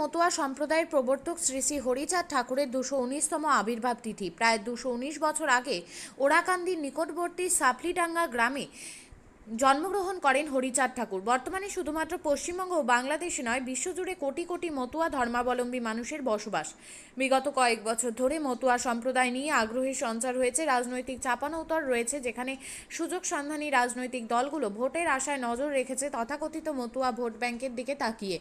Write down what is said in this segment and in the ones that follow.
মতুয়া সম্প্রদায়ের প্রবর্তক শ্রী শ্রী হরিচাঁদ ঠাকুরের 219তম আবির্ভাব তিথি। প্রায় 219 বছর আগে ওরাকান্দির নিকটবর্তী সাপলিডাঙ্গা গ্রামে জন্মগ্রহণ করেন হরিচাঁদ ঠাকুর। বর্তমানে শুধুমাত্র পশ্চিমবঙ্গ ও বাংলাদেশে নয়, বিশ্বজুড়ে কোটি কোটি মতুয়া ধর্মাবলম্বী মানুষের বসবাস। বিগত কয়েক বছর ধরে মতুয়া সম্প্রদায় নিয়ে আগ্রহের সঞ্চার হয়েছে। রাজনৈতিক চাপানোউতর রয়েছে, যেখানে সুযোগ সন্ধানী রাজনৈতিক দলগুলো ভোটের আশায় নজর রেখেছে তথাকথিত মতুয়া ভোট ব্যাংকের দিকে তাকিয়ে।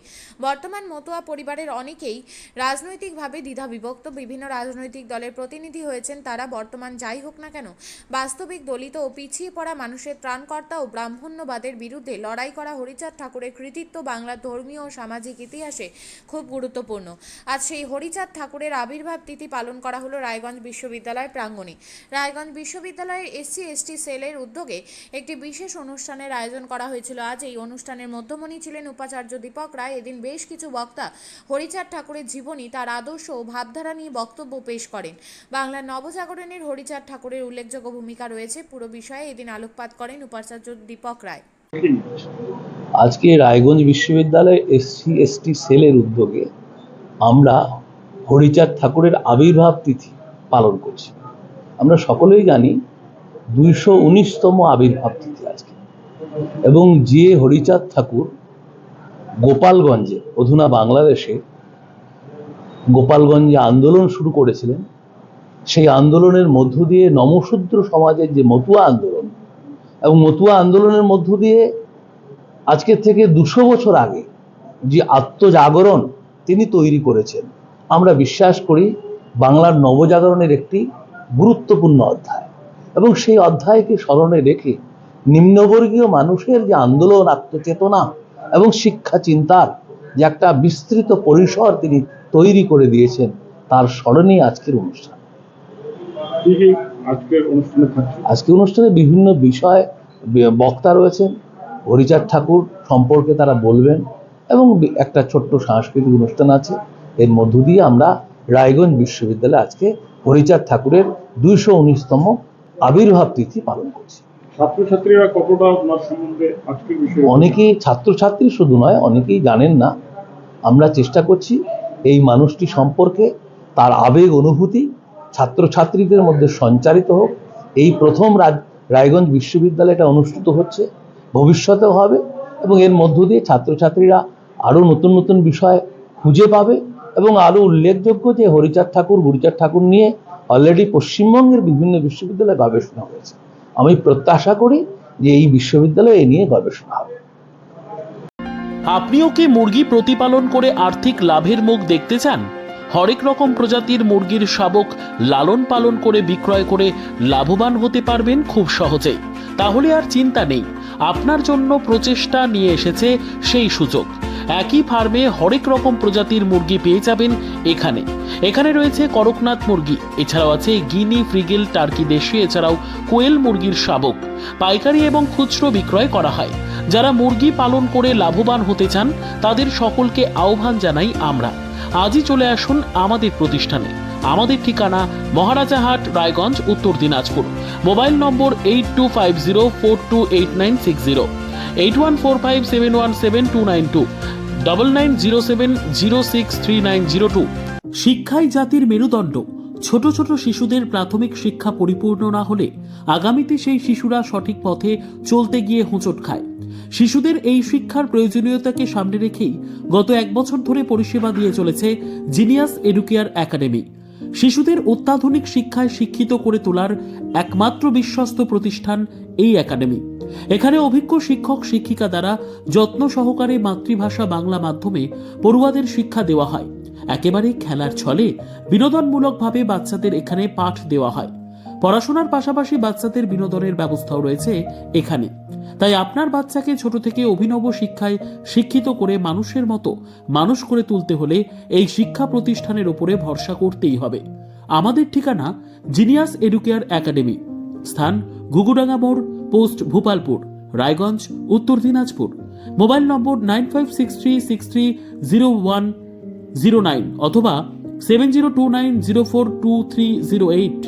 বর্তমান মতুয়া পরিবারের অনেকেই রাজনৈতিকভাবে দ্বিধাবিভক্ত। বিভিন্ন রাজনৈতিক দলের প্রতিনিধি হয়েছেন তারা। বর্তমান যাই হোক না কেন, বাস্তবিক দলিত ও পিছিয়ে পড়া মানুষের ত্রাণকর্তা ও ব্রাহ্মণ্যবাদের বিরুদ্ধে লড়াই করা হরিচাঁদ ঠাকুরের কৃতিত্ব বাংলার ধর্মীয় ও সামাজিক ইতিহাসে খুব গুরুত্বপূর্ণ। আজ সেই হরিচাঁদ ঠাকুরের আবির্ভাব তিথি পালন করা হলো রায়গঞ্জ বিশ্ববিদ্যালয় প্রাঙ্গণে। রায়গঞ্জ বিশ্ববিদ্যালয়ের SC/ST সেলের উদ্যোগে একটি বিশেষ অনুষ্ঠানের আয়োজন করা হয়েছিল। আজ এই অনুষ্ঠানের মধ্যমণি ছিলেন উপাচার্য দীপক রায়। এদিন বেশ কিছু বক্তা হরিচাঁদ ঠাকুরের জীবনী, তার আদর্শ ও ভাবধারা নিয়ে বক্তব্য পেশ করেন। বাংলার নবজাগরণের হরিচাঁদ ঠাকুরের উল্লেখযোগ্য ভূমিকা রয়েছে। পুরো বিষয়ে এদিন আলোকপাত করেন উপাচার্য দীপক রায়। আজকে রায়গঞ্জ বিশ্ববিদ্যালয়ের SC/ST সেলের উদ্যোগে আমরা হরিচাঁদ ঠাকুরের আবির্ভাব তিথি পালন করছি। আমরা সকলেই জানি 219তম আবির্ভাব তিথি আজকে, এবং যে হরিচাঁদ ঠাকুর গোপালগঞ্জে, অধুনা বাংলাদেশে গোপালগঞ্জে আন্দোলন শুরু করেছিলেন, সেই আন্দোলনের মধ্য দিয়ে নমশূদ্র সমাজের যে মতুয়া আন্দোলন, এবং মতুয়া আন্দোলনের মধ্য দিয়ে আজকের থেকে 200 বছর আগে যে আত্মজাগরণ তিনি তৈরি করেছেন, আমরা বিশ্বাস করি বাংলার নবজাগরণের একটি গুরুত্বপূর্ণ অধ্যায়। এবং সেই অধ্যায়কে স্মরণে রেখে নিম্নবর্গীয় মানুষের যে আন্দোলন, আত্মচেতনা এবং শিক্ষা চিন্তার যে একটা বিস্তৃত পরিসর তিনি তৈরি করে দিয়েছেন, তার স্মরণেই আজকের অনুষ্ঠান। আজকের অনুষ্ঠানে বিভিন্ন বিষয় বক্তা রয়েছেন। হরিচাঁদ ঠাকুর সম্পর্কে তারা বলবেন এবং একটা ছোট্ট সাংস্কৃতিক অনুষ্ঠান আছে। এর মধ্য দিয়ে আমরা রায়গঞ্জ বিশ্ববিদ্যালয়ে আজকে হরিচাঁদ ঠাকুরের 219তম আবির্ভাব তিথি পালন করছি। ছাত্রছাত্রীরা কতটা আপনার সম্বন্ধে আজকের বিষয়ে? অনেকেই, ছাত্রছাত্রী শুধু নয়, অনেকেই জানেন না। আমরা চেষ্টা করছি এই মানুষটি সম্পর্কে, তার আবেগ অনুভূতি ছাত্রছাত্রীদের মধ্যে সঞ্চারিত হোক। এই প্রথম রায়গঞ্জ বিশ্ববিদ্যালয়টা অনুষ্ঠিত হচ্ছে, ভবিষ্যতেও হবে, এবং এর মধ্য দিয়ে ছাত্রছাত্রীরা আরও নতুন নতুন বিষয় খুঁজে পাবে। এবং আরও উল্লেখযোগ্য যে হরিচাঁদ ঠাকুর নিয়ে অলরেডি পশ্চিমবঙ্গের বিভিন্ন বিশ্ববিদ্যালয়ে গবেষণা হয়েছে। আমি প্রত্যাশা করি যে এই বিশ্ববিদ্যালয়ে এ নিয়ে গবেষণা হবে। আপনিও কি মুরগি প্রতিপালন করে আর্থিক লাভের মুখ দেখতে চান? হরেক রকম প্রজাতির মুরগির শাবক লালন পালন করে বিক্রয় করে লাভবান হতে পারবেন খুব সহজেই। তাহলে আর চিন্তা নেই, আপনার জন্য প্রচেষ্টা নিয়ে এসেছে সেই সুযোগ। একই ফার্মে হরেক রকম প্রজাতির মুরগি পেয়ে যাবেন এখানে রয়েছে করকনাথ মুরগি, এছাড়াও আছে গিনি, ফ্রিগেল, টার্কি দেশি, এছাড়াও কোয়েল মুরগির শাবক পাইকারি এবং খুচরো বিক্রয় করা হয়। যারা মুরগি পালন করে লাভবান হতে চান তাদের সকলকে আহ্বান জানাই আমরা। আজই চলে আসুন আমাদের প্রতিষ্ঠানে। আমাদের ঠিকানা মহারাজাহাট, রায়গঞ্জ, উত্তর দিনাজপুর। মোবাইল নম্বর 8250428960, 8145717292, 9907063902। শিক্ষাই জাতির মেরুদণ্ড। ছোট ছোট শিশুদের প্রাথমিক শিক্ষা পরিপূর্ণ না হলে আগামীতে সেই শিশুরা সঠিক পথে চলতে গিয়ে হোঁচট খায়। শিশুদের এই শিক্ষার প্রয়োজনীয়তাকে সামনে রেখেই গত 1 বছর ধরে পরিষেবা দিয়ে চলেছে জিনিয়াস এডুকেয়ার একাডেমি। শিশুদের অত্যাধুনিক শিক্ষায় শিক্ষিত করে তোলার একমাত্র বিশ্বস্ত প্রতিষ্ঠান এই একাডেমি। এখানে অভিজ্ঞ শিক্ষক শিক্ষিকা দ্বারা যত্ন সহকারে মাতৃভাষা বাংলা মাধ্যমে পড়ুয়াদের শিক্ষা দেওয়া হয়। একেবারে খেলার ছলে বিনোদনমূলকভাবে বাচ্চাদের এখানে পাঠ দেওয়া হয়। পড়াশোনার পাশাপাশি বাচ্চাদের বিনোদনের ব্যবস্থাও রয়েছে এখানে। তাই আপনার বাচ্চাকে ছোট থেকে অভিনব শিক্ষায় শিক্ষিত করে মানুষের মতো মানুষ করে তুলতে হলে এই শিক্ষা প্রতিষ্ঠানের উপরে ভরসা করতেই হবে। আমাদের ঠিকানা জিনিয়াস এডুকেয়ার একাডেমি, স্থান ঘুঘুডাঙ্গা মোড়, পোস্ট ভূপালপুর, রায়গঞ্জ, উত্তর দিনাজপুর। মোবাইল নম্বর 9563630109 অথবা 7029042308।